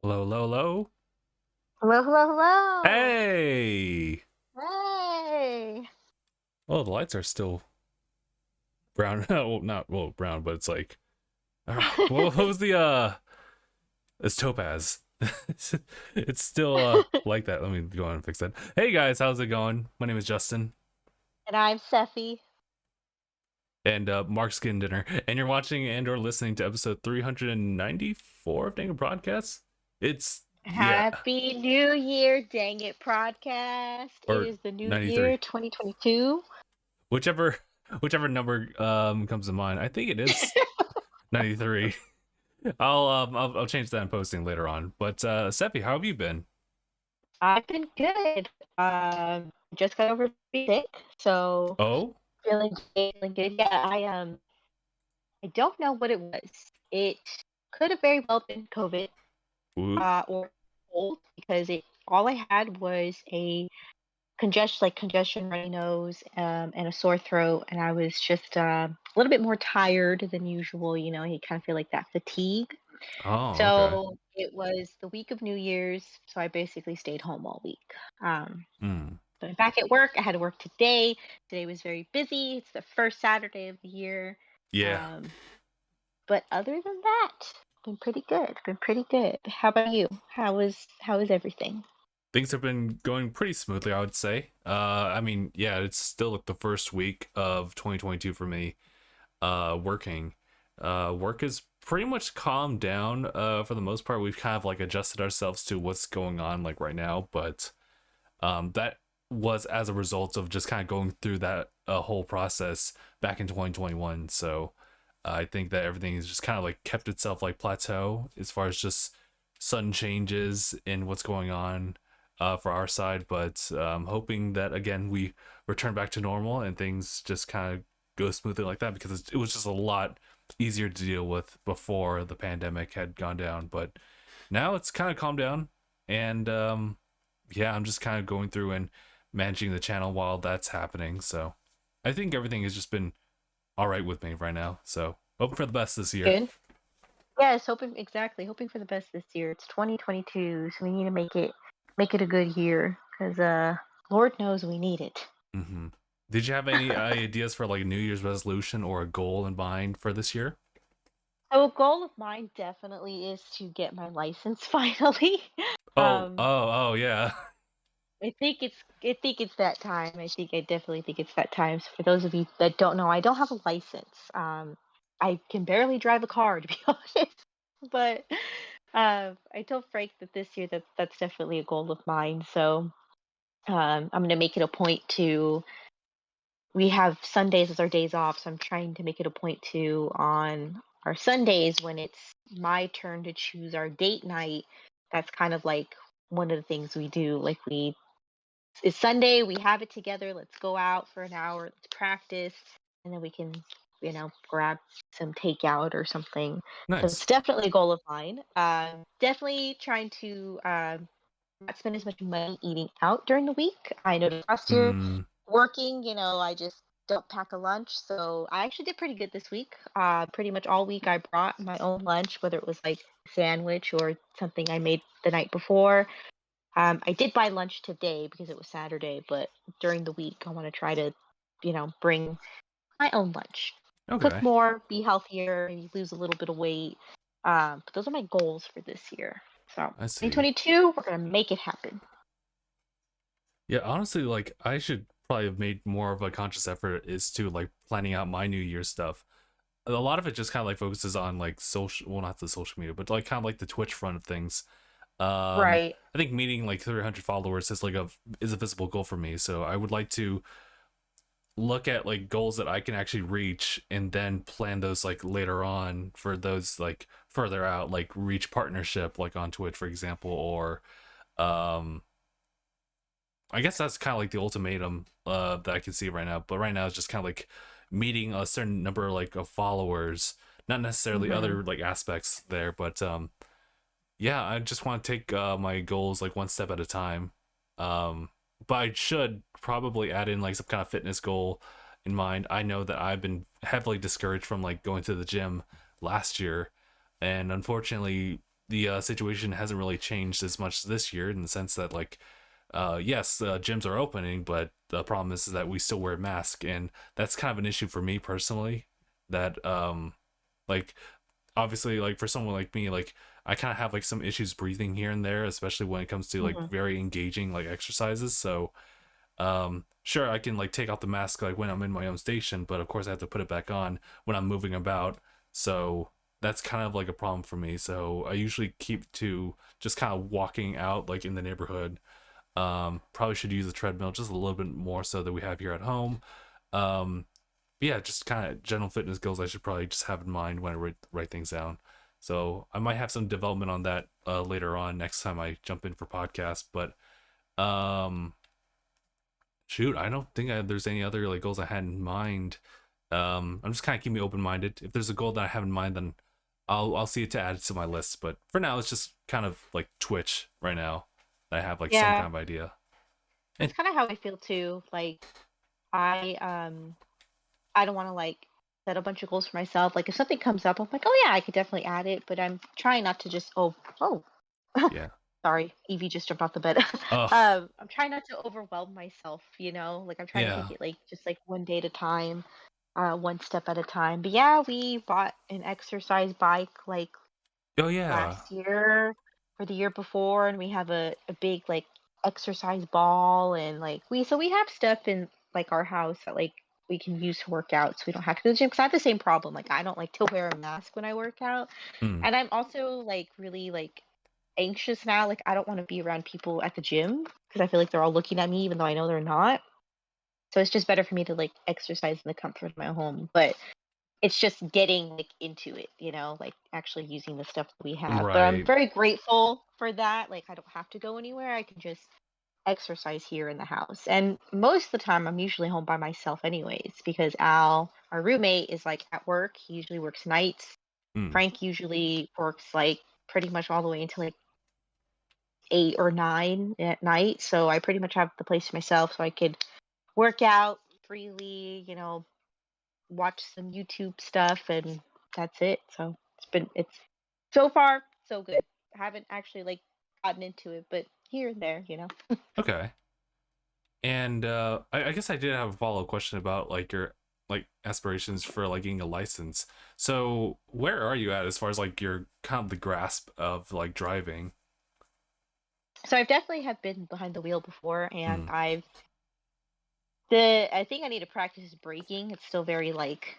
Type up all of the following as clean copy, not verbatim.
Hello, hello, hello. Hello, hello, hello. Hey. Hey. Oh, the lights are still brown. Well, not brown, but it's like, what was the it's topaz. It's still like that. Let me go on and fix that. Hey guys, how's it going? My name is Justin, And I'm Sephie. and Mark's getting dinner, and you're watching and/or listening to episode 394 of DangIT Prodcast. It's Happy New Year, DangIT Prodcast. It or is the new 93, year, 2022. whichever number comes to mind. I think it is 93. I'll change that in posting later on. But Sephie, how have you been? I've been good. Just got over being sick, so Oh, feeling good. Yeah, I don't know what it was. It could have very well been COVID, ooh, or cold because it all I had was a congestion, runny nose, and a sore throat, and I was just a little bit more tired than usual. You kind of feel like that fatigue. oh, okay. So it was the week of New Year's, so I basically stayed home all week. Hmm. But I'm back at work. I had to work today. Today was very busy. It's the first Saturday of the year. Yeah, Um, but other than that, been pretty good. Been pretty good. How about you? How is everything? things have been going pretty smoothly, I would say. I mean, yeah, it's still like the first week of 2022 for me. Working, work is pretty much calmed down. For the most part, we've kind of like adjusted ourselves to what's going on like right now, but that was as a result of just kind of going through that whole process back in 2021. So I think that everything has just kind of like kept itself like plateau as far as just sudden changes in what's going on for our side. But hoping that again we return back to normal and things just kind of go smoothly like that, because it was just a lot easier to deal with before the pandemic had gone down. But now it's kind of calmed down, and yeah, I'm just kind of going through and managing the channel while that's happening. So I think everything has just been all right with me right now. So hoping for the best this year. Good. Yes, hoping for the best this year. It's 2022, so we need to make it a good year because Lord knows we need it. Hmm. Did you have any ideas for like a New Year's resolution or a goal in mind for this year? So a goal of mine definitely is to get my license finally. Oh, um oh, oh, yeah. I think it's that time. I definitely think it's that time. So for those of you that don't know, I don't have a license. I can barely drive a car to be honest. But I told Frank that this year that's definitely a goal of mine. So I'm going to make it a point to. We have Sundays as our days off, so I'm trying to make it a point to on our Sundays when it's my turn to choose our date night. That's kind of like one of the things we do. Like it's Sunday, we have it together. Let's go out for an hour, let's practice, and then we can, grab some takeout or something. So Nice. it's definitely a goal of mine. Definitely trying to not spend as much money eating out during the week. I noticed last year Mm, working, I just don't pack a lunch. So I actually did pretty good this week. Pretty much all week I brought my own lunch, whether it was like a sandwich or something I made the night before. I did buy lunch today because it was Saturday, but during the week I want to try to, bring my own lunch. Cook okay. more, be healthier, maybe lose a little bit of weight. But those are my goals for this year. So I see. 2022, we're gonna make it happen. Yeah, honestly, like I should probably have made more of a conscious effort is to like planning out my New Year's stuff. A lot of it just kind of like focuses on like social, well, not the social media, but like kind of like the Twitch front of things. Right. I think meeting like 300 followers is a visible goal for me. So I would like to look at like goals that I can actually reach and then plan those like later on for those like further out, like reach partnership like on Twitch, for example, or um I guess that's kind of like the ultimatum that I can see right now. But right now it's just kind of like meeting a certain number like of followers, not necessarily Hmm. other like aspects there, but yeah, I just want to take my goals like one step at a time. But I should probably add in like some kind of fitness goal in mind, I know that I've been heavily discouraged from like going to the gym last year, and unfortunately, the situation hasn't really changed as much this year in the sense that like, yes, gyms are opening, but the problem is that we still wear masks, and that's kind of an issue for me personally. That like obviously like for someone like me, like I kind of have like some issues breathing here and there, especially when it comes to like Hmm. very engaging like exercises. So sure, I can like take off the mask like when I'm in my own station, but of course I have to put it back on when I'm moving about. So that's kind of like a problem for me. So I usually keep to just kind of walking out like in the neighborhood. Probably should use the treadmill just a little bit more so that we have here at home. um yeah, just kind of general fitness goals I should probably just have in mind when I write things down. So I might have some development on that later on next time I jump in for podcast. But um shoot, I don't think there's any other like goals I had in mind. I'm just kind of keeping open minded. If there's a goal that I have in mind, then I'll see it to add it to my list. But for now, it's just kind of like Twitch right now. I have like some Yeah, kind of idea. that's And kind of how I feel too. Like I I don't want to like set a bunch of goals for myself. Like if something comes up, I'm like, oh yeah, I could definitely add it. But I'm trying not to just oh yeah. sorry, Evie just jumped off the bed. Oh I'm trying not to overwhelm myself. Like I'm trying to yeah. take it like just like one day at a time, one step at a time. But yeah, we bought an exercise bike like Oh yeah. last year or the year before, and we have a big like exercise ball, and like we have stuff in like our house that like we can use to work out so we don't have to go to the gym because I have the same problem. Like I don't like to wear a mask when I work out. Mm, And I'm also like really like anxious now. Like I don't want to be around people at the gym because I feel like they're all looking at me even though I know they're not. So it's just better for me to like exercise in the comfort of my home. But it's just getting like into it, like actually using the stuff that we have. But I'm right. very grateful for that. Like I don't have to go anywhere. I can just exercise here in the house. And most of the time I'm usually home by myself anyways because Al, our roommate, is like at work. He usually works nights. Mm, Frank usually works like pretty much all the way until like 8 or 9 at night. So I pretty much have the place to myself so I could work out freely, watch some YouTube stuff, and that's it. So it's so far so good. I haven't actually like gotten into it, but here and there. okay. And I guess I did have a follow-up question about like your like aspirations for like getting a license. So where are you at as far as like your kind of the grasp of like driving? So I've definitely have been behind the wheel before, and Mm, I think I need to practice braking. It's still very like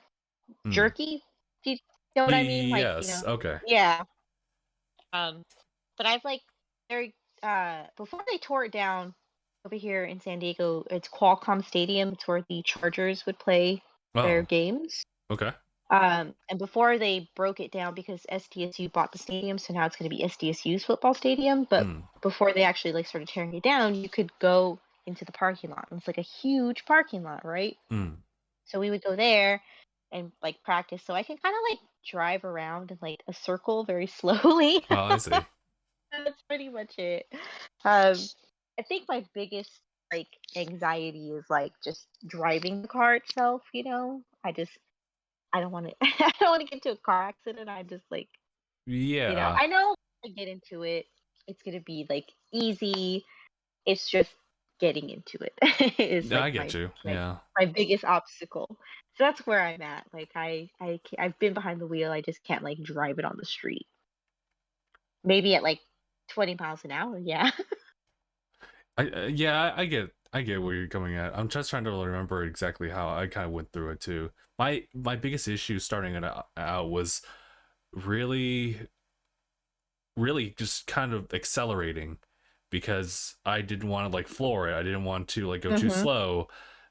mm. jerky. Do you know what I mean? Like, Yes. Okay. yeah. Um, but I've like very before they tore it down over here in San Diego, it's Qualcomm Stadium. It's where the Chargers would play their Oh. games. Okay. And before they broke it down because SDSU bought the stadium, so now it's going to be SDSU's football stadium. But Mm, before they actually like started tearing it down, you could go into the parking lot. And it's like a huge parking lot, right? mm. So we would go there and like practice. So I can kind of like drive around in like a circle very slowly. Oh, I see. That's pretty much it. Um, I think my biggest like anxiety is like just driving the car itself. I don't want to. I don't want to get into a car accident. I just like Yeah. I know if I get into it, it's gonna be like easy. It's just getting into it is No, like I get you. Yeah. my biggest obstacle. So that's where I'm at. Like I've been behind the wheel. I just can't like drive it on the street. Maybe at like 20 miles an hour. Yeah. Yeah, I get where you're coming at. I'm just trying to remember exactly how I kind of went through it too. My biggest issue starting it out was really really just kind of accelerating because I didn't want to like floor it. I didn't want to like go too Mhm. slow.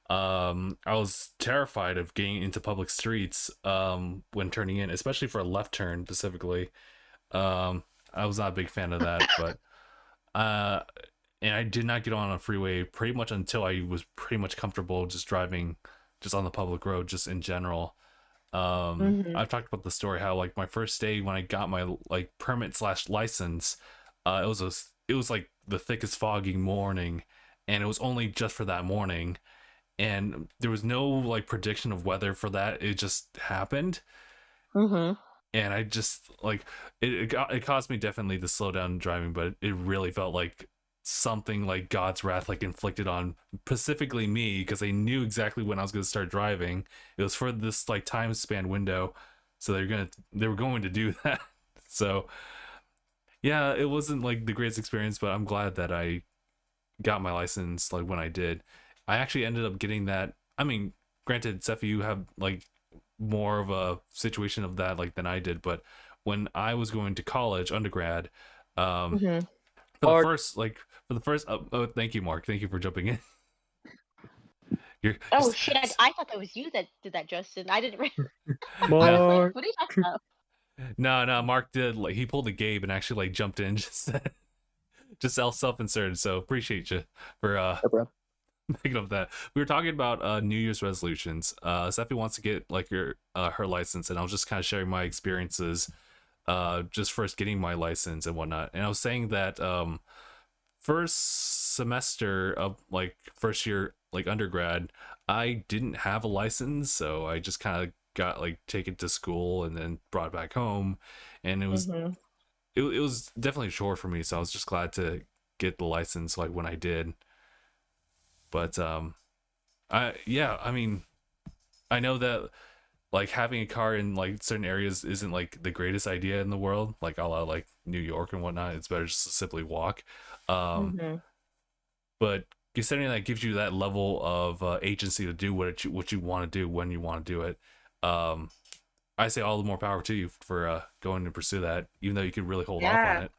I was terrified of getting into public streets when turning in, especially for a left turn specifically. Um I was not a big fan of that, but uh and I did not get on a freeway pretty much until I was pretty much comfortable just driving just on the public road just in general. Mhm. I've talked about the story how like my first day when I got my like permit slash license, it was like the thickest foggy morning, and it was only just for that morning, and there was no like prediction of weather for that. It just happened, Mhm. and I just like it caused me definitely to slow down driving, but it really felt like something like God's wrath like inflicted on specifically me, because they knew exactly when I was going to start driving. It was for this like time span window, so they were going to do that. So yeah, it wasn't like the greatest experience, but I'm glad that I got my license like when I did. I actually ended up getting that. I mean, granted, Sephie, you have like more of a situation of that like than I did, but when I was going to college, undergrad, um, Mhm. for the Mark, first like for the first oh, thank you, Mark. Thank you for jumping in. You're Oh shit! I thought that was you that did that, Justin. I didn't. I no, was like, Mark. what are you talking about? no. Mark did like he pulled a Gabe and actually like jumped in just self-inserted. So appreciate you for No problem. thinking of that. We were talking about New Year's resolutions. Sephie wants to get like her license, and I was just kind of sharing my experiences, just first getting my license and whatnot. And I was saying that first semester of like first year like undergrad, I didn't have a license, so I just kind of got like taken to school and then brought back home, and Mhm. it was definitely a chore for me. So I was just glad to get the license like when I did. But I mean, I know that like having a car in like certain areas isn't like the greatest idea in the world, like a la like New York and whatnot. It's better just to simply walk. Um, Mhm. but considering that gives you that level of agency to do what you want to do when you want to do it. Um, I say all the more power to you for going to pursue that, even though you could really hold off on Yeah. it.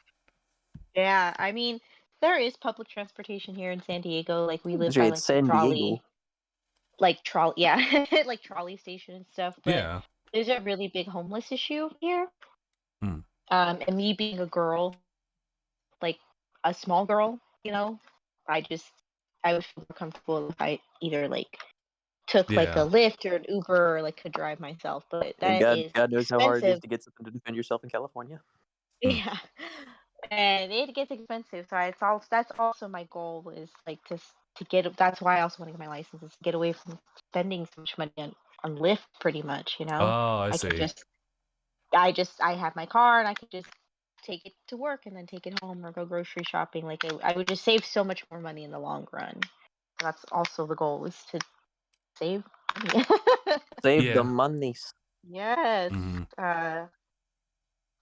Yeah. I mean, there is public transportation here in San Diego. Like we live by Actually, it's like the San Diego. trolley, yeah, like trolley station and stuff. But Yeah. there's a really big homeless issue here. Hmm. And me being a girl, like a small girl, I just I would feel more comfortable if I either like took like a Yeah. Lyft or an Uber or like could drive myself. But And that is God knows how hard it is expensive. to get something to defend yourself in California. Hmm. Yeah. And it gets expensive. So that's also my goal is like to get that's why I also want to get my license is to get away from spending so much money on Lyft pretty much. Oh, I I can see. I have my car and I could just take it to work and then take it home or go grocery shopping. Like I would just save so much more money in the long run. That's also the goal is to save money. Save the Yeah. monies. Yes. Hmm. Uh,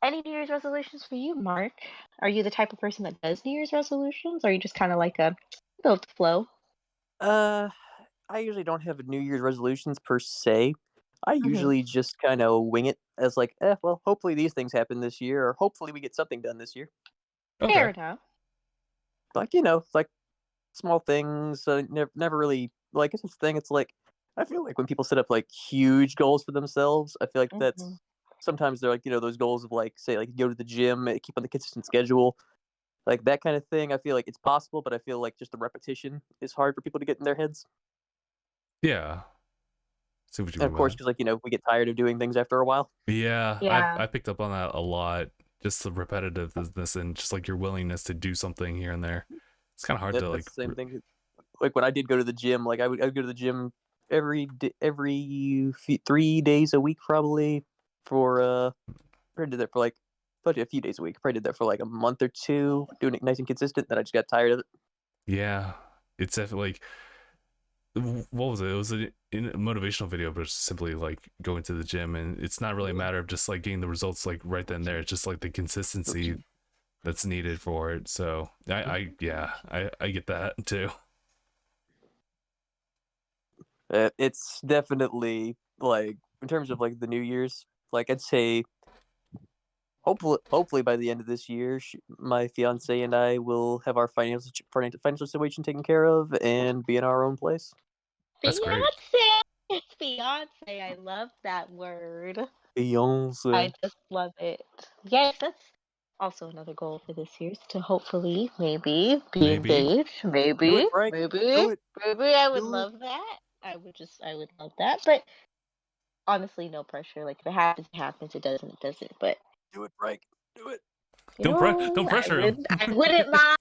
any New Year's resolutions for you, Mark? Are you the type of person that does New Year's resolutions, or are you just kind of like a go with the flow? Uh, I usually don't have New Year's resolutions per se. I Hmm. usually just kind of wing it as like, well, hopefully these things happen this year, or hopefully we get something done this year. Fair Okay. enough. Like like small things. Never really like it's this thing. It's like I feel like when people set up like huge goals for themselves, I feel like Hmm. that's sometimes they're like those goals of like say like go to the gym, keep on the consistent schedule, like that kind of thing. I feel like it's possible, but I feel like just the repetition is hard for people to get in their heads. Yeah. See what you And mean of by course, that. because we get tired of doing things after a while. Yeah, Yeah. I picked up on that a lot. Just the repetitiveness and just like your willingness to do something here and there. It's kind of hard to That's like. the same thing. Like when I did go to the gym, like I would go to the gym every 3 days a week probably for probably did that for like probably a few days a week. Probably did that for like a month or two, doing it nice and consistent. Then I just got tired of it. Yeah, it's definitely like what was it? It was in a motivational video, but it's simply like going to the gym, and it's not really a matter of just like getting the results like right then and there. It's just like the consistency that's needed for it. So I yeah, I get that too. It's definitely like in terms of like the New Year's, like I'd say hopefully by the end of this year, my fiance and I will have our financial situation taken care of and be in our own place. That's great. Beyonce. Beyonce. I love that word. I Beyonce. just love it. Yes, that's also another goal for this year is to hopefully maybe be Maybe. engaged. Do Maybe, it, Frank. maybe, Do it. maybe I would Do it. love that. I would love that. But honestly, no pressure. Like if it happens, it happens. It doesn't, it doesn't. But Do it, Frank. Do it. Don't pressure him. I wouldn't mind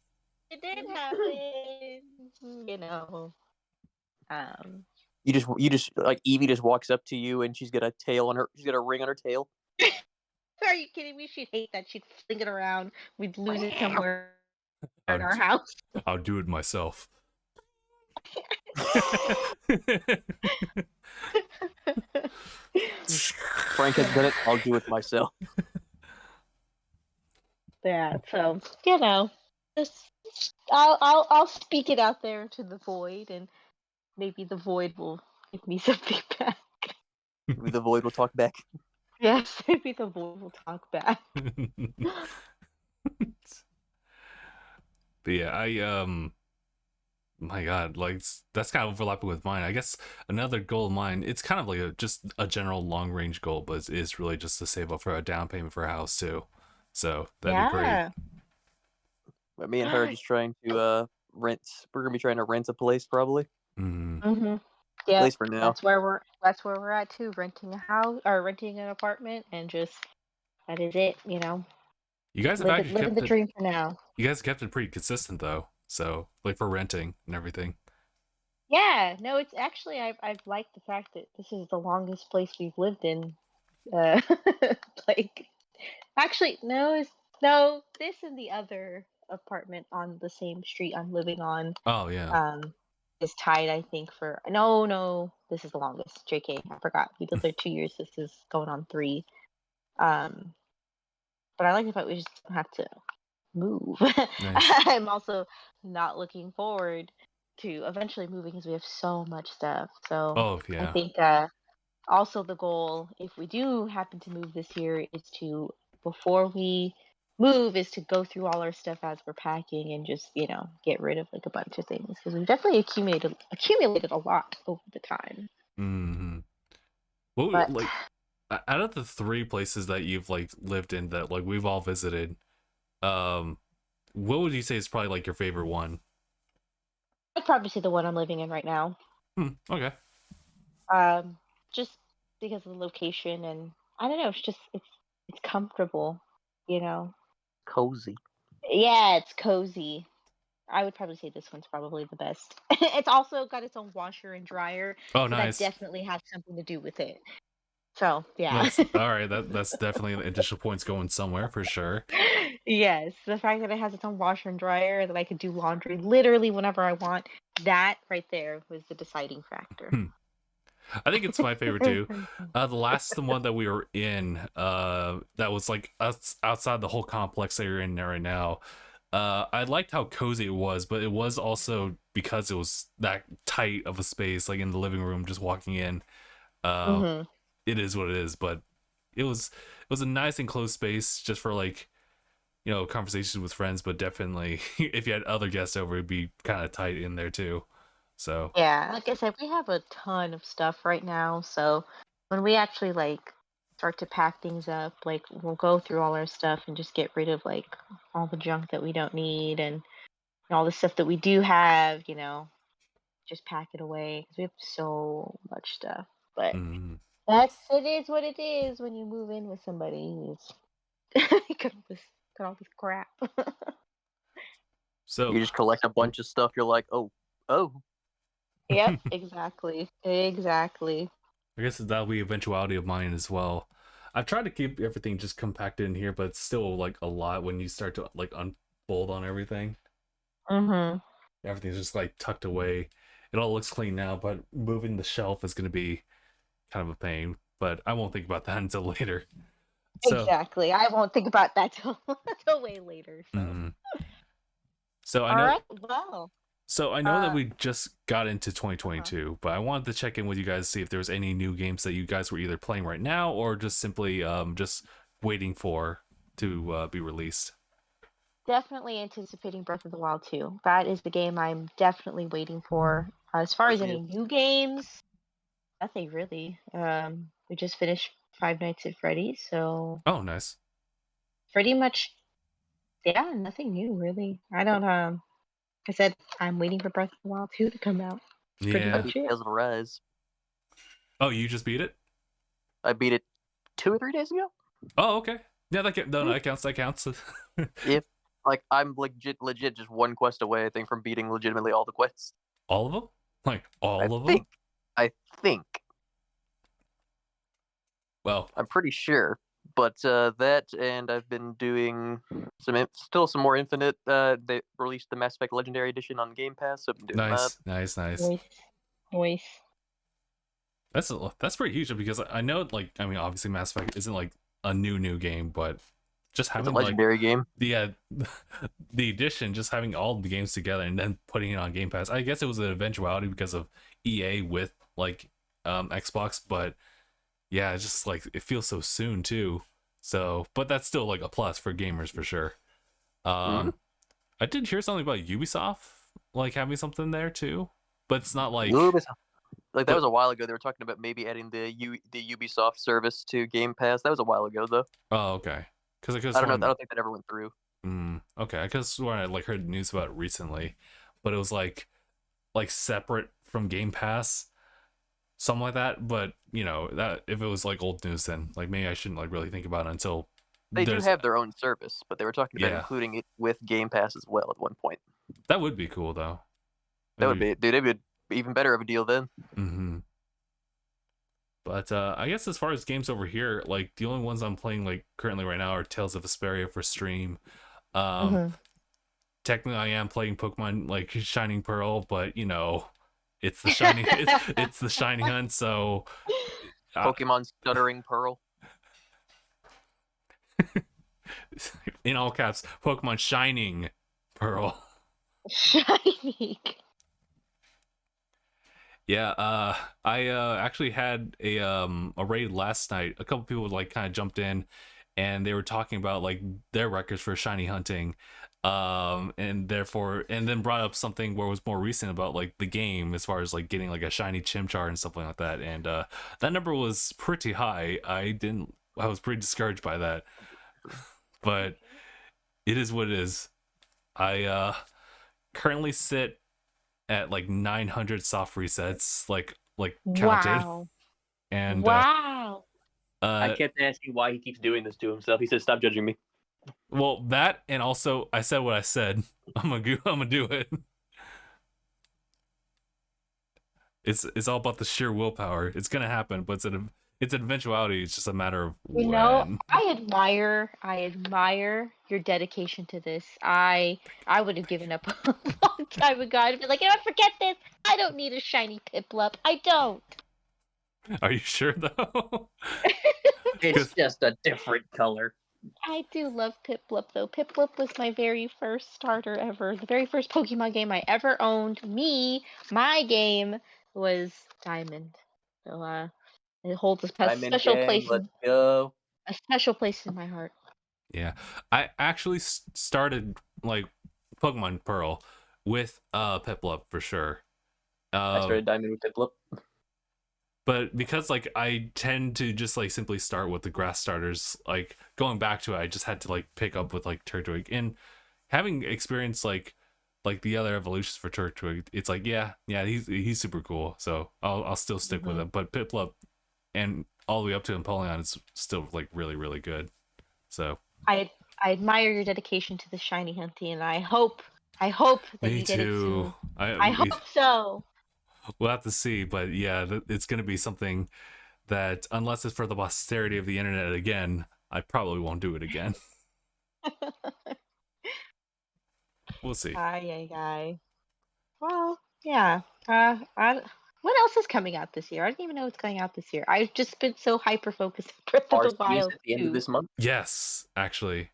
if it did happen. You just like Evie just walks up to you and she's got a ring on her tail. Are you kidding me? She'd hate that. She'd fling it around. We'd lose it somewhere in our house. I'll do it myself. Frank has done it. I'll do it myself. Yeah, so just I'll speak it out there to the void, and maybe the void will give me something back. Maybe the void will talk back. Yes, maybe the void will talk back. But yeah, my God, like that's kind of overlapping with mine. I guess another goal of mine, it's kind of like just a general long range goal, but it's really just to save up for a down payment for a house too. So that'd be great. But me and her are just trying to rent. We're gonna be trying to rent a place probably. Yeah, at least for now. That's where we're at too. Renting a house or renting an apartment, and just that is it. You guys have actually living kept the it, dream for now. You guys kept it pretty consistent though. So like for renting and everything. Yeah, no, it's actually I've liked the fact that this is the longest place we've lived in. Like, actually, no, this and the other apartment on the same street I'm living on. Oh yeah. Is tied, I think, for no, this is the longest. JK, I forgot. We lived there 2 years. This is going on 3. But I like the fact we just don't have to move. Nice. I'm also not looking forward to eventually moving because we have so much stuff. So Oh yeah. I think also the goal, if we do happen to move this year, is to, before we move, is to go through all our stuff as we're packing and just get rid of like a bunch of things, because we've definitely accumulated a lot over the time. Mm-hmm. What But like out of the 3 places that you've like lived in that like we've all visited, what would you say is probably like your favorite one? I'd probably say the one I'm living in right now. Okay. Just because of the location, and I don't know, it's comfortable, Cozy. Yeah, it's cozy. I would probably say this one's probably the best. It's also got its own washer and dryer, Oh, so nice. that definitely has something to do with it. So yeah. That's all right. That's definitely additional points going somewhere for sure. Yes, the fact that it has its own washer and dryer, that I could do laundry literally whenever I want, that right there was the deciding factor. I think it's my favorite too. The last one that we were in, that was like us outside the whole complex that you're in there right now. I liked how cozy it was, but it was also because it was that tight of a space, like in the living room, just walking in. It is what it is, but it was a nice enclosed space just for like, conversations with friends, but definitely if you had other guests over, it'd be kind of tight in there too. So Yeah, like I said, we have a ton of stuff right now. So when we actually like start to pack things up, like we'll go through all our stuff and just get rid of like all the junk that we don't need, and all the stuff that we do have, just pack it away because we have so much stuff. But it is what it is when you move in with somebody. It's got all this crap. So you just collect a bunch of stuff. You're like, oh. Yep, exactly. I guess that'll be eventuality of mine as well. I've tried to keep everything just compacted in here, but it's still like a lot when you start to like unfold on everything. Everything's just like tucked away. It all looks clean now, but moving the shelf is going to be kind of a pain. But I won't think about that until later. Exactly. I won't think about that till way later. So. So I know. All right. Well. So I know that we just got into 2022, but I wanted to check in with you guys to see if there was any new games that you guys were either playing right now or just simply just waiting for to be released. Definitely anticipating Breath of the Wild 2. That is the game I'm definitely waiting for. As far as any new games, nothing really. We just finished Five Nights at Freddy's, so. Oh, nice. Pretty much, yeah, nothing new really. I don't. I said I'm waiting for Breath of the Wild 2 to come out. That's pretty much it. Tales of Arise. Oh, you just beat it? I beat it 2 or 3 days ago. Oh, okay. Yeah, that counts. That counts. If like I'm legit just one quest away, I think, from beating legitimately all the quests. All of them? Like all of them? think. I think. Well, I'm pretty sure. But that, and I've been doing still some more Infinite. They released the Mass Effect Legendary Edition on Game Pass, so I've been doing that. nice. Noise. That's pretty huge because I know, like, I mean, obviously Mass Effect isn't like a new game, but just It's a having legendary game. the edition, just having all the games together and then putting it on Game Pass. I guess it was an eventuality because of EA with like Xbox, but yeah, it's just like it feels so soon too. So, but that's still like a plus for gamers for sure. I did hear something about Ubisoft like having something there too, but it's not like Ubisoft. Like that but- was a while ago. They were talking about maybe adding the Ubisoft service to Game Pass. That was a while ago, though. Oh, okay. Because I don't know. I don't think that ever went through. Okay, because when I like heard news about it recently, but it was like separate from Game Pass, something like that. But you know that if it was like old news, then like maybe I shouldn't like really think about it until They do have their own service, but they were talking about Yeah. including it with Game Pass as well at one point. That would be cool though. That would be, dude. It would be even better of a deal then. Mm-hmm. But I guess as far as games over here, like the only ones I'm playing like currently right now are Tales of Vesperia for stream. Technically, I am playing Pokemon like Shining Pearl, but you know, it's the shiny it's the shiny hunt. So Pokemon Stuttering Pearl. in all caps, Pokemon Shining Pearl. Shining. Yeah, I actually had a raid last night. A couple people like kind of jumped in, and they were talking about like their records for shiny hunting, and then brought up something where it was more recent about like the game as far as like getting like a shiny Chimchar and something like that, and that number was pretty high. I was pretty discouraged by that, but it is what it is. I currently sit at like 900 soft resets, like counted. Wow. And wow. I kept asking why he keeps doing this to himself. He said, "Stop judging me." Well, that, and also I said what I said. I'm gonna do it. It's all about the sheer willpower. It's gonna happen, but it's an eventuality. It's just a matter of You when. know, I admire your dedication to this. I would have given up a long time ago. I'd be like, you know, forget this. I don't need a shiny Piplup. I don't. Are you sure though? It's just a different color. I do love Piplup though. Piplup was my very first starter ever. The very first Pokemon game I ever owned. My game was Diamond. So it holds a special place. Let's go. A special place in my heart. Yeah, I actually started like Pokemon Pearl with Piplup for sure. I started Diamond with Piplup. But because like I tend to just like simply start with the grass starters, like going back to it, I just had to like pick up with like Turtwig, and having experienced like the other evolutions for Turtwig, it's like yeah, he's super cool. So I'll still stick with him. But Piplup and all the way up to Empoleon is still like really good. So I admire your dedication to the shiny hunting, and I hope that me you get it soon. too. I hope so. We'll have to see, but yeah, it's going to be something that, unless it's for the posterity of the internet again, I probably won't do it again. We'll see. Aye. Well, yeah. What else is coming out this year? I didn't even know what's going out this year. I've just been so hyper focused on Breath of the RC is Wild at the end of this month. Yes, actually.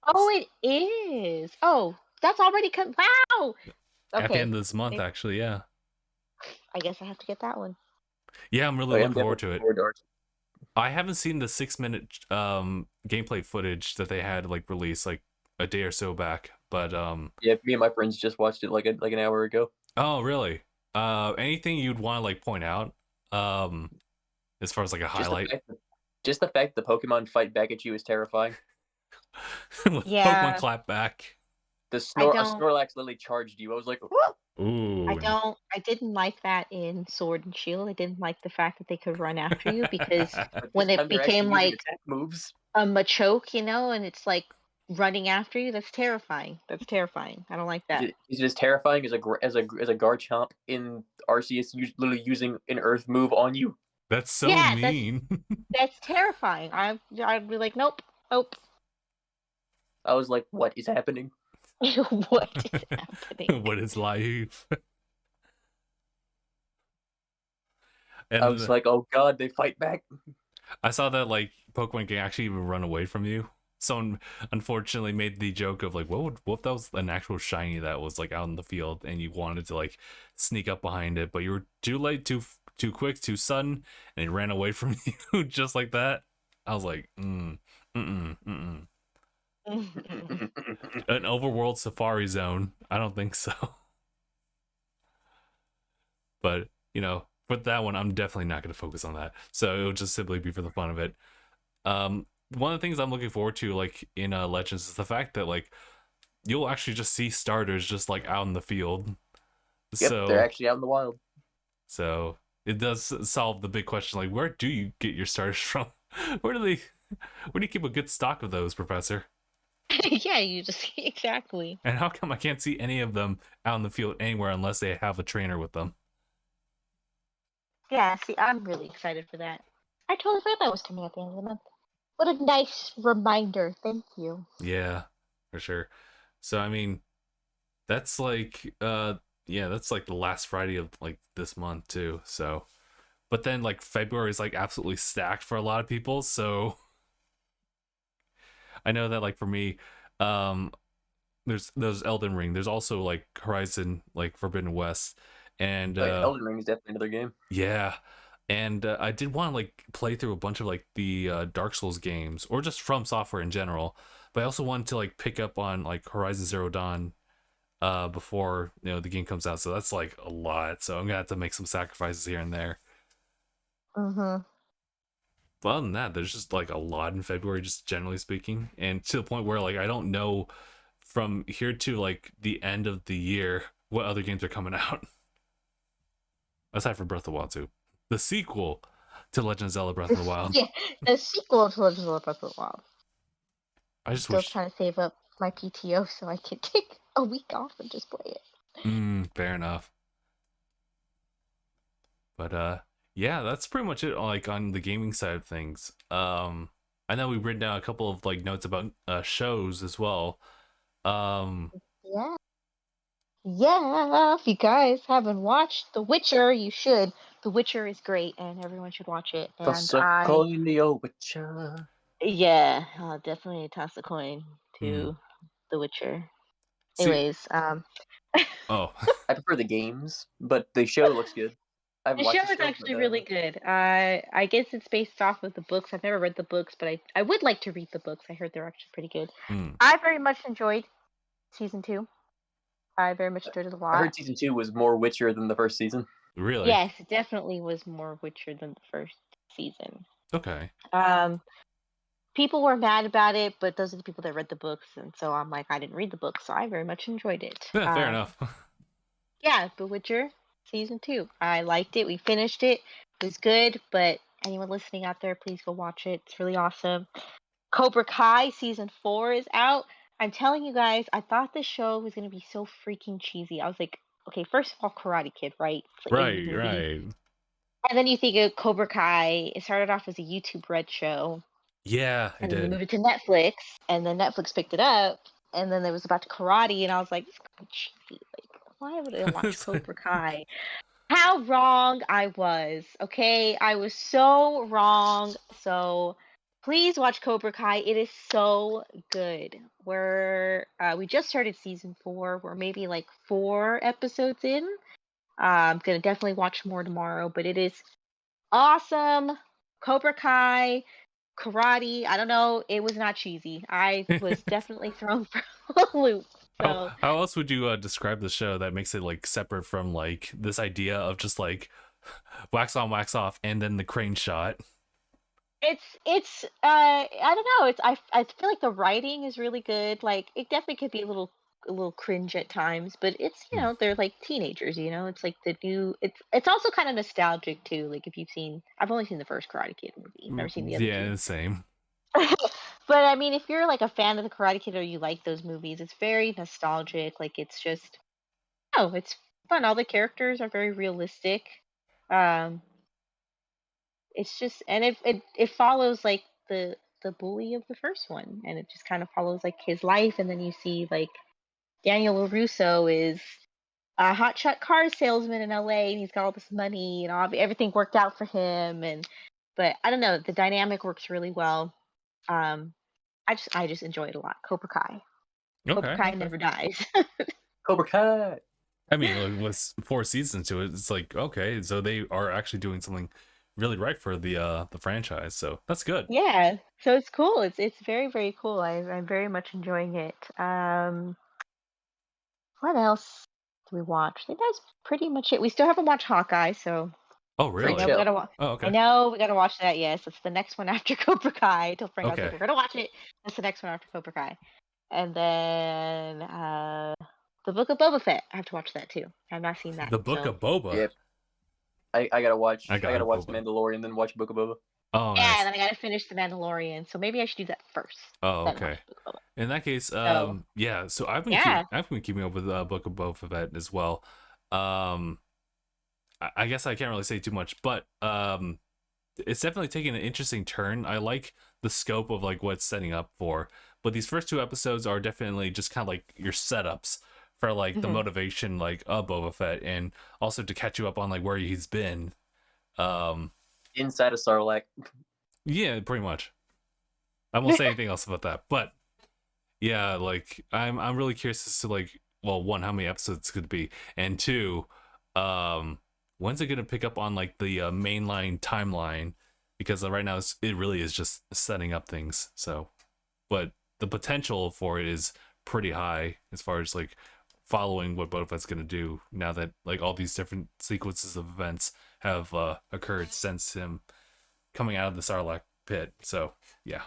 Oh, it is. Oh, that's already come. Wow. Okay. At the end of this month, actually, yeah. I guess I have to get that one. Yeah, I'm really looking forward to it. RC. I haven't seen the 6-minute gameplay footage that they had like released like a day or so back, but Yeah, me and my friends just watched it like an hour ago. Oh, really? Anything you'd want to like point out as far as like a highlight? Just the fact the Pokemon fight back at you is terrifying. With Pokemon clap back. A Snorlax literally charged you. I was like, whoa! Ooh. I didn't like that in Sword and Shield. I didn't like the fact that they could run after you because when it became like attack moves. a Machoke, you know, and it's like running after you. That's terrifying. That's terrifying. I don't like that. Is it as terrifying as a Garchomp in Arceus literally using an Earth move on you? That's so Yeah, mean. That's terrifying. I'd be like, nope. I was like, what is happening? What is happening? What is life? I was like, oh god, they fight back. I saw that like Pokemon can actually even run away from you. Someone unfortunately made the joke of like, what if that was an actual shiny that was like out in the field and you wanted to like sneak up behind it, but you were too late, too quick, too sudden, and it ran away from you just like that. I was like, An overworld safari zone? I don't think so. But with that one, I'm definitely not going to focus on that. So it'll just simply be for the fun of it. One of the things I'm looking forward to, like in Legends, is the fact that like you'll actually just see starters just like out in the field. Yep, so they're actually out in the wild. So it does solve the big question, like where do you get your starters from? Where do you keep a good stock of those, Professor? Yeah, you just exactly. And how come I can't see any of them out in the field anywhere unless they have a trainer with them? Yeah, see, I'm really excited for that. I totally forgot that was coming at the end of the month. What a nice reminder. Thank you. Yeah, for sure. So I mean, that's like that's like the last Friday of like this month too. So but then like February is like absolutely stacked for a lot of people. So I know that like for me, there's Elden Ring. There's also like Horizon, like Forbidden West, and Elden Ring is definitely another game. Yeah, and I did want to like play through a bunch of like the Dark Souls games or just From Software in general. But I also wanted to like pick up on like Horizon Zero Dawn before the game comes out. So that's like a lot. So I'm gonna have to make some sacrifices here and there. But other than that, there's just like a lot in February, just generally speaking, and to the point where like I don't know from here to like the end of the year what other games are coming out. Aside from Breath of the Wild 2, the sequel to Legend of Zelda Breath of the Wild. Yeah, the sequel to Legend of Zelda Breath of the Wild. I just Still trying to save up my PTO so I can take a week off and just play it. Fair enough. But yeah, that's pretty much it. Like on the gaming side of things. I know we've written down a couple of like notes about shows as well. Yeah. If you guys haven't watched The Witcher, you should. The Witcher is great, and everyone should watch it. And the Witcher. Yeah, I'll definitely toss a coin to The Witcher. Anyways, Oh. I prefer the games, but the show looks good. The show is actually really good. I guess it's based off of the books. I've never read the books, but I would like to read the books. I heard they're actually pretty good. I very much enjoyed season 2. I very much enjoyed it a lot. I heard season 2 was more Witcher than the first season. Really? Yes, it definitely was more Witcher than the first season. Okay. People were mad about it, but those are the people that read the books, and so I'm like, I didn't read the books, so I very much enjoyed it. Yeah, fair enough. Yeah, The Witcher season 2. I liked it. We finished it. It was good, but anyone listening out there, please go watch it. It's really awesome. Cobra Kai season 4 is out. I'm telling you guys, I thought this show was going to be so freaking cheesy. I was like, okay, first of all, Karate Kid, right? Right. And then you think of Cobra Kai. It started off as a YouTube Red show. Yeah, it did. And then moved it to Netflix, and then Netflix picked it up, and then it was about to karate, and I was like, this is kind of cheesy. Like, why would I watch Cobra Kai? How wrong I was. Okay, I was so wrong. So please watch Cobra Kai. It is so good. We just started season 4. We're maybe like 4 episodes in. I'm gonna definitely watch more tomorrow, but it is awesome. Cobra Kai, karate. I don't know. It was not cheesy. I was definitely thrown for a loop. So how else would you describe the show that makes it like separate from like this idea of just like wax on, wax off, and then the crane shot? It's I don't know. I feel like the writing is really good. Like it definitely could be a little cringe at times, but it's they're like teenagers. It's like the new. It's also kind of nostalgic too. Like if you've seen, I've only seen the first Karate Kid movie. Never seen the other. Yeah, the same. But I mean, if you're like a fan of the Karate Kid or you like those movies, it's very nostalgic. Like it's just oh, it's fun. All the characters are very realistic. Um, it's just and it follows like the bully of the first one, and it just kind of follows like his life, and then you see like Daniel LaRusso is a hotshot car salesman in LA, and he's got all this money, and everything worked out for him. And but I don't know, the dynamic works really well. Um, I just enjoy it a lot. Cobra Kai. Cobra Kai Okay. never dies. Cobra Kai. I mean, like, with 4 seasons to it, it's like, okay, so they are actually doing something really right for the franchise. So that's good. Yeah, so it's cool. It's very very cool. I'm very much enjoying it. What else do we watch? I think that's pretty much it. We still haven't watched Hawkeye, so Oh, I Great really? know we show. gotta watch. Oh, I okay. know we gotta watch that. Yes, it's the next one after Cobra Kai. I told Frank I was like, Okay. we're gonna watch it. That's the next one after Cobra Kai, and then the Book of Boba Fett. I have to watch that too. I've not seen that. The Book so. of Boba. Yep. I gotta watch. I I got gotta watch Boba. Mandalorian, then watch Book of Boba. Oh, Yeah, nice. and then I gotta finish the Mandalorian. So maybe I should do that first. Oh, Then okay. watch Book of Boba. In that case, So yeah. So yeah. I've been keeping up with Book of Boba Fett as well. I guess I can't really say too much, but it's definitely taking an interesting turn. I like the scope of like what it's setting up for, but these first 2 episodes are definitely just kind of like your setups for like the Mhm. motivation like of Boba Fett, and also to catch you up on like where he's been. Inside of Sarlacc. Yeah, pretty much. I won't say anything else about that, but yeah, like I'm really curious as to like, well, one, how many episodes it's gonna be, and two, when's it gonna pick up on like the mainline timeline? Because right now it really is just setting up things. So, but the potential for it is pretty high as far as like following what Boba Fett's gonna do now that like all these different sequences of events have occurred since him coming out of the Sarlacc pit. So yeah.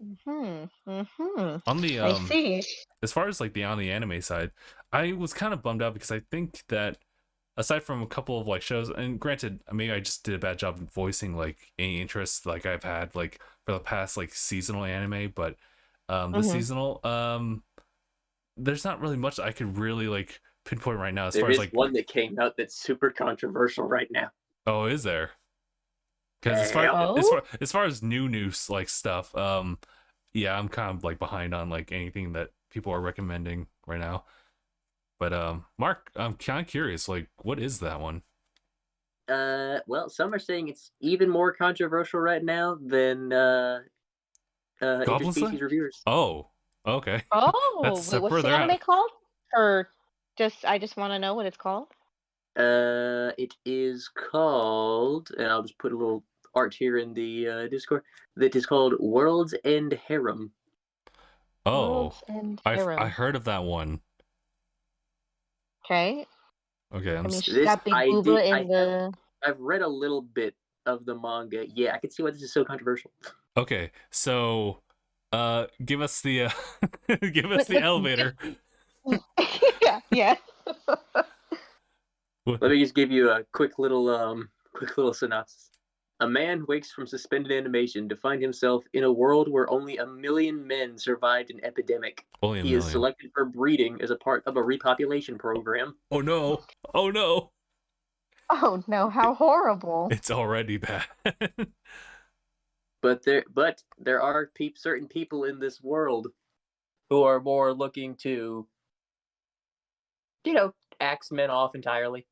Mhm. Mhm. On the I see. as far as like on the anime side, I was kind of bummed out because I think that aside from a couple of like shows, and granted, maybe I just did a bad job of voicing like any interest like I've had like for the past like seasonal anime, but the Mhm. seasonal there's not really much I could really like pinpoint right now as There far as is like one that came out that's super controversial right now. oh, is there? Because Oh. as far as new like stuff, yeah, I'm kind of like behind on like anything that people are recommending right now. But Mark, I'm kind of curious, like, what is that one? Well, some are saying it's even more controversial right now than Goblin Slayer? interspecies reviewers. Oh, okay. That's a Oh, wait, step what's the further anime out. called? Or I just want to know what it's called. It is called, and I'll just put a little art here in the Discord. That is called World's End Harem. Oh, World's End I Harem. heard of that one. Okay. Okay, I mean, she's This got Big I Booba did. in the. I've read a little bit of the manga. Yeah, I can see why this is so controversial. okay. So, give us the give us the elevator. Yeah, yeah. Let me just give you a quick little synopsis. A man wakes from suspended animation to find himself in a world where only 1 million men survived an epidemic. Only a He is million. selected for breeding as a part of a repopulation program. Oh no! Oh no! Oh no, how horrible. It's already bad. But there are certain people in this world who are more looking to, axe men off entirely.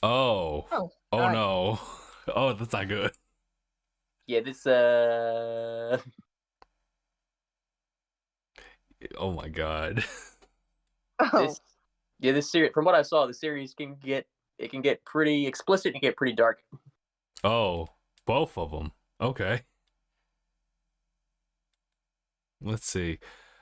Oh. Oh, Oh God. no. Oh, that's not good. Yeah, this Oh my god. Oh, this series, from what I saw, the series can get pretty explicit and get pretty dark. Oh, both of them. Okay. Let's see.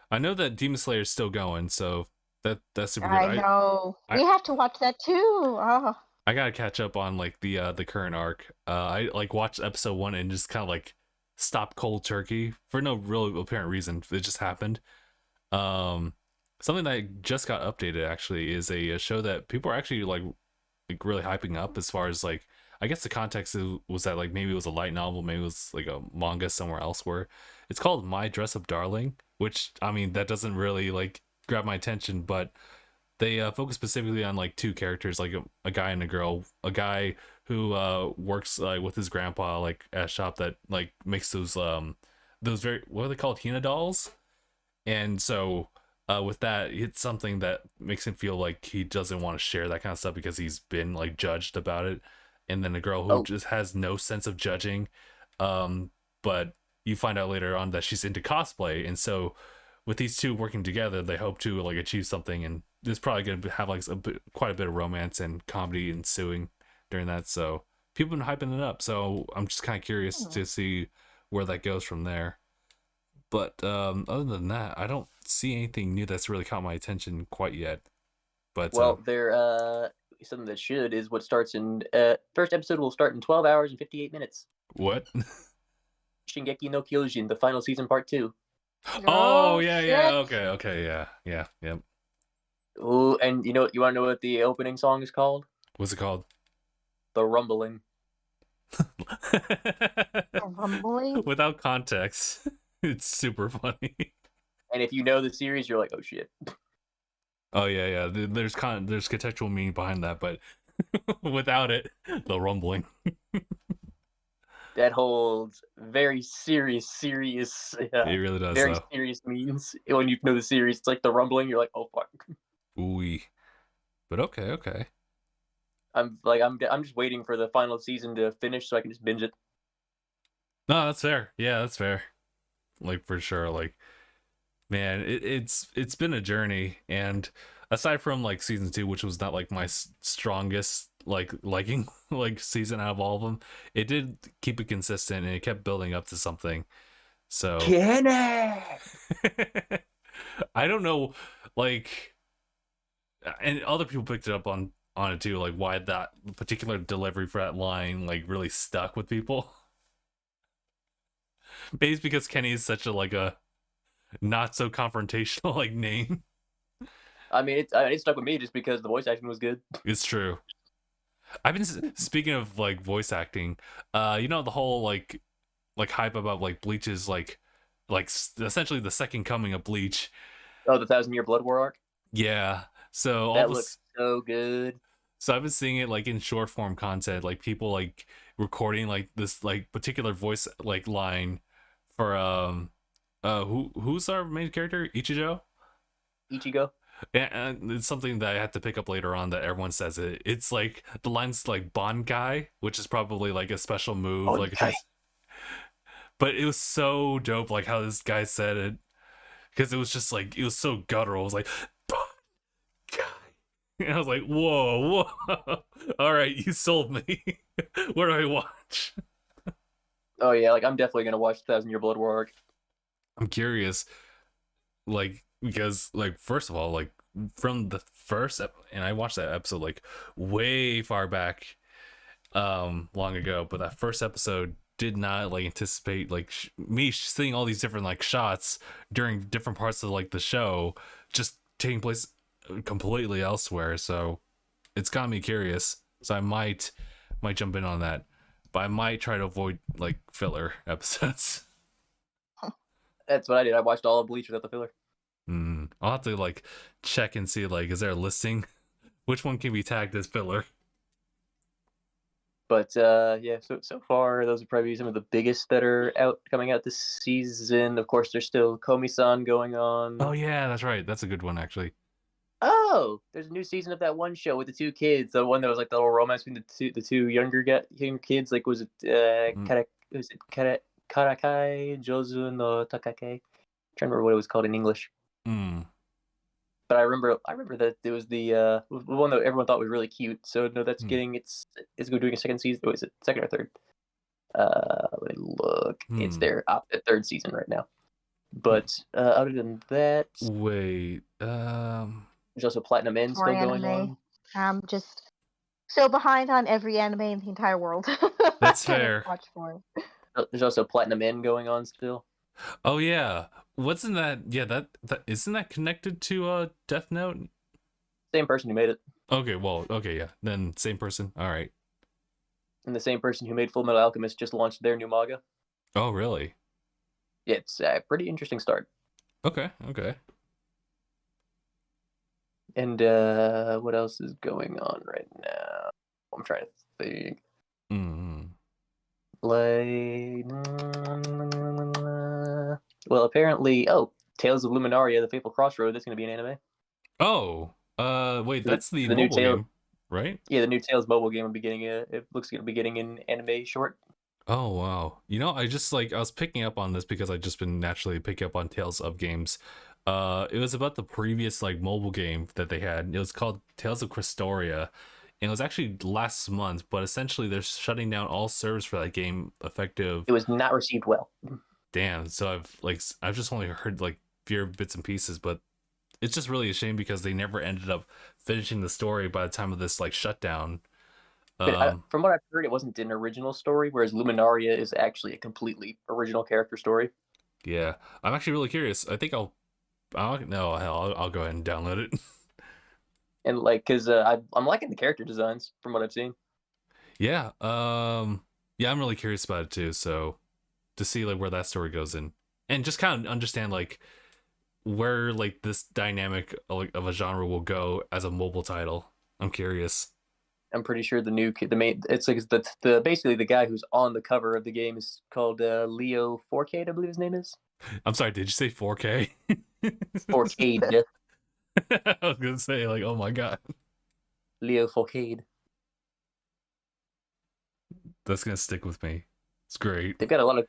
I know that Demon Slayer is still going, so that's super good. I know. We have to watch that too. Oh. I gotta catch up on like the current arc. I like watched episode 1 and just kind of like stopped cold turkey for no real apparent reason. It just happened. Something that just got updated actually is a show that people are actually like really hyping up as far as like, I guess the context was that like maybe it was a light novel, maybe it was like a manga somewhere elsewhere. It's called My Dress Up Darling, which I mean that doesn't really like grab my attention, but they focus specifically on like two characters, like a guy and a girl. A guy who works like with his grandpa like at a shop that like makes those very, what are they called, Hina dolls. And so with that, it's something that makes him feel like he doesn't want to share that kind of stuff because he's been like judged about it. And then a girl who Oh, just has no sense of judging, but you find out later on that she's into cosplay. And so with these two working together, they hope to like achieve something, and there's probably going to have like quite a bit of romance and comedy ensuing during that. So people have been hyping it up, so I'm just kind of curious Hmm. to see where that goes from there. But other than that, I don't see anything new that's really caught my attention quite yet. But well, there something that should is what starts in first episode will start in 12 hours and 58 minutes. what? Shingeki no Kyojin, the final season, part 2. Oh yeah, yeah, shit. okay, yeah. Ooh, and you want to know what the opening song is called? What's it called? The Rumbling. Rumbling. Without context, it's super funny. And if you know the series, you're like, oh shit. Oh yeah. There's contextual meaning behind that, but without it, the rumbling. That holds very serious, It really does, very though. serious means. When you know the series, it's like the Rumbling. You're like, oh fuck. Ooh. But okay. I'm just waiting for the final season to finish so I can just binge it. No, that's fair. Yeah, that's fair. Like for sure. Like, man, it's been a journey, and aside from like season 2, which was not like my strongest liking like season out of all of them, it did keep it consistent and it kept building up to something. So Kenny! I don't know, like, and other people picked it up on it too, like why that particular delivery for that line like really stuck with people. Maybe it's because Kenny is such a like a not so confrontational like name. I mean, it stuck with me just because the voice acting was good. It's true. I've been speaking of like voice acting, the whole like hype about like Bleach's like essentially the second coming of Bleach. Oh, the 1,000-Year Blood War arc. Yeah. So That looks so good. so I've been seeing it like in short form content, like people like recording like this like particular voice like line for who's our main character, Ichijo. Ichigo. And it's something that I had to pick up later on that everyone says it. It's like the line's like Bankai, which is probably like a special move, like Okay. but it was so dope, like how this guy said it, because it was just like it was so guttural. It was like Bankai, and I was like, whoa, all right, you sold me. Where do I watch? Oh yeah, like I'm definitely gonna watch the 1,000-Year Blood War arc. I'm curious, like because like first of all, like from the first and I watched that episode like way far back long ago, but that first episode did not like anticipate like me seeing all these different like shots during different parts of like the show just taking place completely elsewhere. So it's got me curious, so I might jump in on that, but I might try to avoid like filler episodes. That's what I did. I watched all of Bleach without the filler. I'll have to like check and see like is there a listing which one can be tagged as filler. But yeah, so far those are probably some of the biggest that are coming out this season. Of course, there's still Komi-san going on. Oh yeah, that's right, that's a good one actually. Oh, there's a new season of that one show with the two kids. The one that was like the little romance between the two younger kids. Like was it Karakai Jozu no Takake? I'm trying to remember what it was called in English. But I remember that it was the one that everyone thought was really cute. So no, that's getting it's doing a second season. Is it second or third? Let me look. It's their third season right now. But other than that, Wait, there's also Platinum End still going on. I'm just so behind on every anime in the entire world. That's I didn't fair. watch more. There's also Platinum End going on still. Oh yeah, wasn't that that isn't that connected to Death Note? Same person who made it. Okay, yeah, then same person. All right. And the same person who made Full Metal Alchemist just launched their new manga. Oh really? It's a pretty interesting start. Okay. And what else is going on right now? I'm trying to think. Like, well, apparently, Tales of Luminaria: The Fateful Crossroad. That's going to be an anime. Oh, wait, that's the new mobile Tales, game, right? Yeah, the new Tales mobile game will be getting it looks like it'll be getting an anime short. Oh wow. I just I was picking up on this because I just been naturally picking up on Tales of games. It was about the previous mobile game that they had. It was called Tales of Cristoria. And it was actually last month, but essentially they're shutting down all servers for that game effective. It was not received well. Damn. So I've just only heard few bits and pieces, but it's just really a shame because they never ended up finishing the story by the time of this shutdown. From what I've heard, it wasn't an original story, whereas Luminaria is actually a completely original character story. Yeah, I'm actually really curious. I think I'll go ahead and download it. And because I'm liking the character designs from what I've seen. Yeah, yeah, I'm really curious about it too. So to see where that story goes in, and just kind of understand where this dynamic of a genre will go as a mobile title. I'm curious. I'm pretty sure the main it's the basically the guy who's on the cover of the game is called Leo 4K, I believe his name is. I'm sorry, did you say 4K? 4K. I was gonna say oh my god, Leo 4K. That's gonna stick with me. It's great. They got a lot of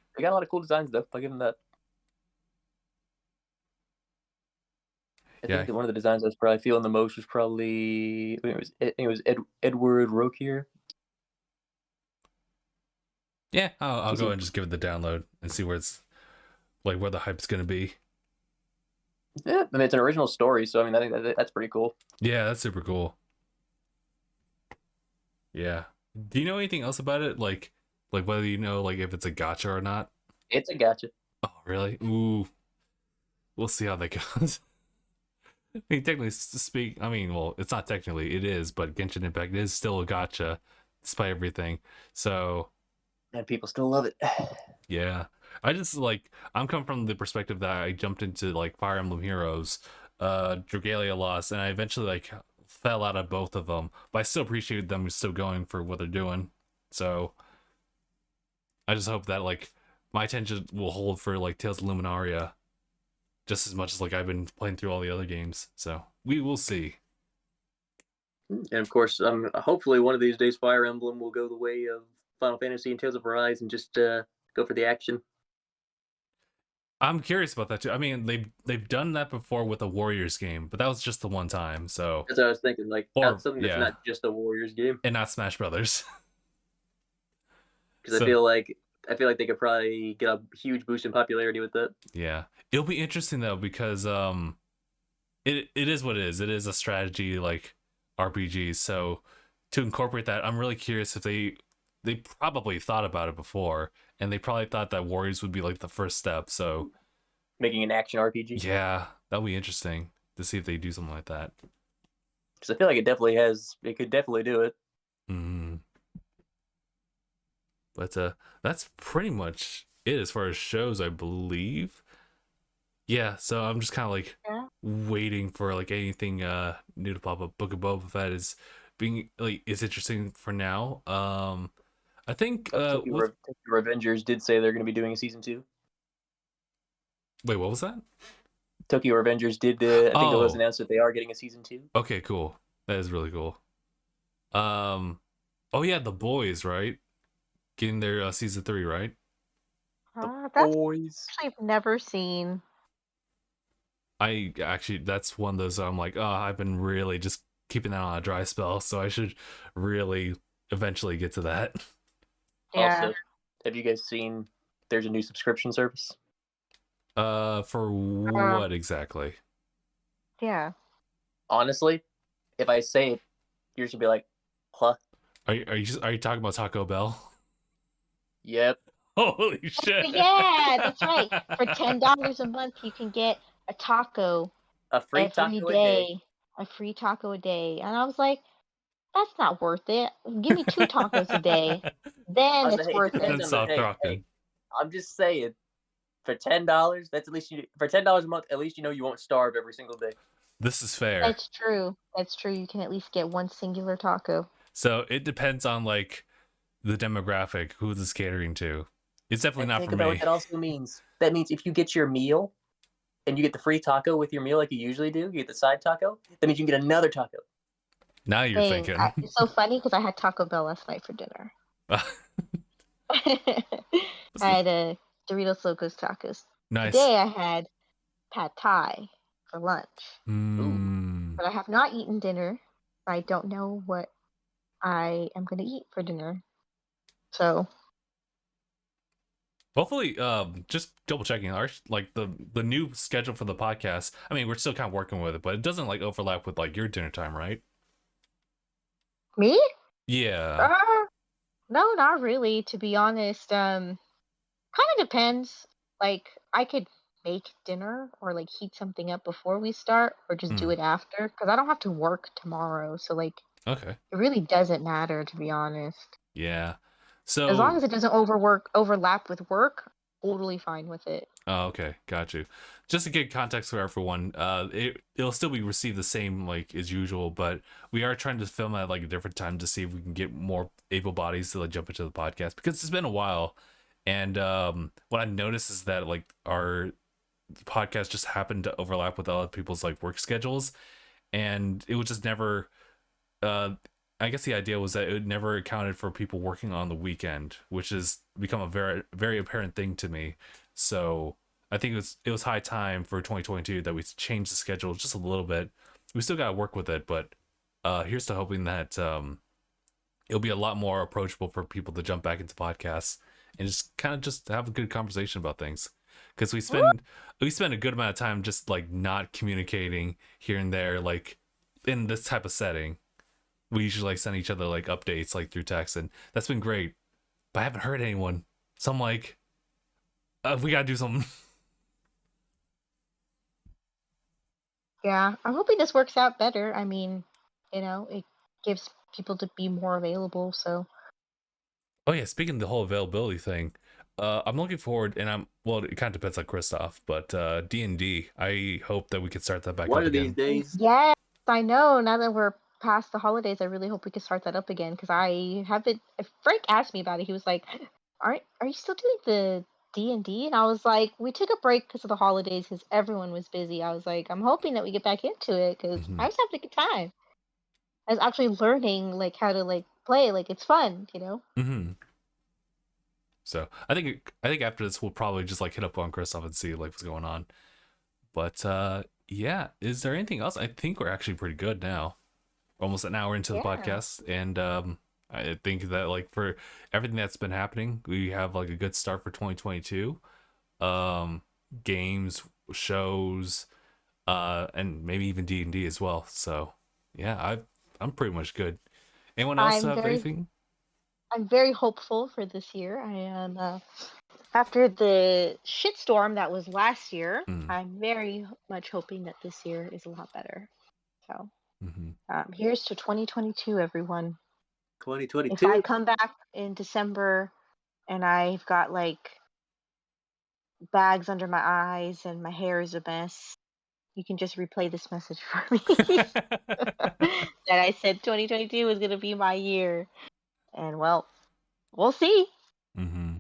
cool designs though. I'll give them that. I think that one of the designs I was probably feeling the most was probably it was Edward Rokier. Yeah, I'll go ahead and just give it the download and see where it's where the hype's gonna be. Yeah, I mean it's an original story, so I mean I think that's pretty cool. Yeah, that's super cool. Yeah. Do you know anything else about it? Like whether you know if it's a gacha or not? It's a gacha. Oh, really? Ooh. We'll see how that goes. I mean, technically speak, well, it's not technically, it is, but Genshin Impact is still a gacha despite everything. So, and people still love it. Yeah. I just I'm coming from the perspective that I jumped into Fire Emblem Heroes, Dragalia Lost, and I eventually fell out of both of them, but I still appreciate them still going for what they're doing. So I just hope that my attention will hold for Tales of Luminaria just as much as I've been playing through all the other games. So we will see. And of course, hopefully one of these days Fire Emblem will go the way of Final Fantasy and Tales of Arise and just go for the action. I'm curious about that too. I mean, they've done that before with a Warriors game, but that was just the one time. So that's what I was thinking. Something that's not just a Warriors game and not Smash Brothers. Because I feel like they could probably get a huge boost in popularity with that. Yeah, it'll be interesting though because it is what it is. It is a strategy RPG. So to incorporate that, I'm really curious if they probably thought about it before, and they probably thought that Warriors would be the first step. So making an action RPG. Yeah, that'll be interesting to see if they do something like that. Because I feel like it could definitely do it. Mm-hmm. But that's pretty much it as far as shows, I believe. Yeah, so I'm just kind of waiting for anything new to pop up. Book of Boba Fett is interesting for now. I think Tokyo Revengers did say they're going to be doing a season 2. Wait, what was that? Tokyo Revengers did. I think it was announced that they are getting a season 2. Okay, cool. That is really cool. Oh yeah, The Boys, right? Getting their season 3, right? That's Boys. I've never seen. That's one of those I'm I've been really just keeping that on a dry spell, so I should really eventually get to that. Yeah. Also, have you guys seen there's a new subscription service? For what exactly? Yeah. Honestly, if I say it, you're gonna be like, huh? Are you talking about Taco Bell? Yep. Holy shit. Yeah, that's right. For $10 a month, you can get a taco. A free taco a day. A free taco a day. And I was like, that's not worth it. Give me 2 tacos a day. Then it's worth it. Then stop talking. Hey, I'm just saying, for $10, that's at least for $10 a month. At least you won't starve every single day. This is fair. That's true. That's true. You can at least get one singular taco. So it depends on like the demographic, who this is catering to. It's definitely not think for about me. what that also means. That means if you get your meal and you get the free taco with your meal like you usually do, you get the side taco, that means you can get another taco. Now you're thinking. It's so funny because I had Taco Bell last night for dinner. I had a Doritos Locos Tacos. Nice. Today I had pad thai for lunch. Mm. But I have not eaten dinner. I don't know what I am going to eat for dinner. So Hopefully, just double checking our like the new schedule for the podcast. I mean, we're still kind of working with it, but it doesn't like overlap with like your dinner time, right? me? Yeah. No, not really. To be honest, kind of depends. Like I could make dinner or like heat something up before we start, or just do it after, because I don't have to work tomorrow. So like, Okay. it really doesn't matter, to be honest. Yeah. So As long as it doesn't overlap with work, totally fine with it. Oh, okay, got you. Just to get context for everyone, it'll still be received the same like as usual, but we are trying to film at like a different time to see if we can get more able bodies to like jump into the podcast, because it's been a while, and what I noticed is that like our podcast just happened to overlap with other people's like work schedules, and it was just never. I guess the idea was that it never accounted for people working on the weekend, which has become a very, very apparent thing to me. So I think it was high time for 2022 that we changed the schedule just a little bit. We still got to work with it, but here's to hoping that it'll be a lot more approachable for people to jump back into podcasts and just kind of just have a good conversation about things. Because we spend a good amount of time just like not communicating here and there, like in this type of setting. We usually like send each other like updates like through text, and that's been great. But I haven't heard anyone, so I'm like, we gotta do something. Yeah, I'm hoping this works out better. I mean, it gives people to be more available. So Oh yeah, speaking of the whole availability thing, I'm looking forward, and it kind of depends on Christoph, but D&D, I hope that we can start that back One up of these again. days. yes, I know. Now that we're past the holidays, I really hope we can start that up again, because I haven't. If Frank asked me about it, he was like, "Are you still doing the D&D?" And I was like, "We took a break because of the holidays, because everyone was busy." I was like, "I'm hoping that we get back into it, because I was having a good time. I was actually learning like how to like play. Like it's fun, you know." Mm-hmm. So I think after this we'll probably just like hit up on Christoph and see like what's going on. But yeah, is there anything else? I think we're actually pretty good now. Almost an hour into the podcast, and I think that like for everything that's been happening, we have like a good start for 2022. Games, shows, and maybe even D&D as well. So yeah, I'm pretty much good. Anyone else have anything? I'm very hopeful for this year. I am after the shitstorm that was last year. I'm very much hoping that this year is a lot better. So here's to 2022, everyone. 2022. If I come back in December and I've got like bags under my eyes and my hair is a mess, you can just replay this message for me. That I said 2022 was going to be my year. And well, we'll see. Mm-hmm.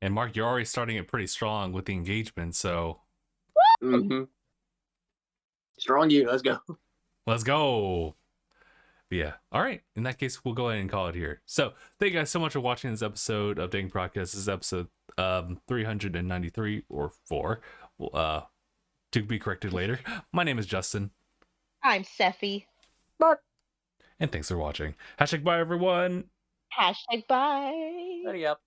And Mark, you're already starting it pretty strong with the engagement, so. Mm-hmm. Strong you. Let's go. Let's go. Yeah. All right. In that case, we'll go ahead and call it here. So thank you guys so much for watching this episode of DangIT Prodcast. This is episode 393 or 4. To be corrected later. My name is Justin. I'm Sephie. And thanks for watching. #bye, everyone. #bye. Ready up.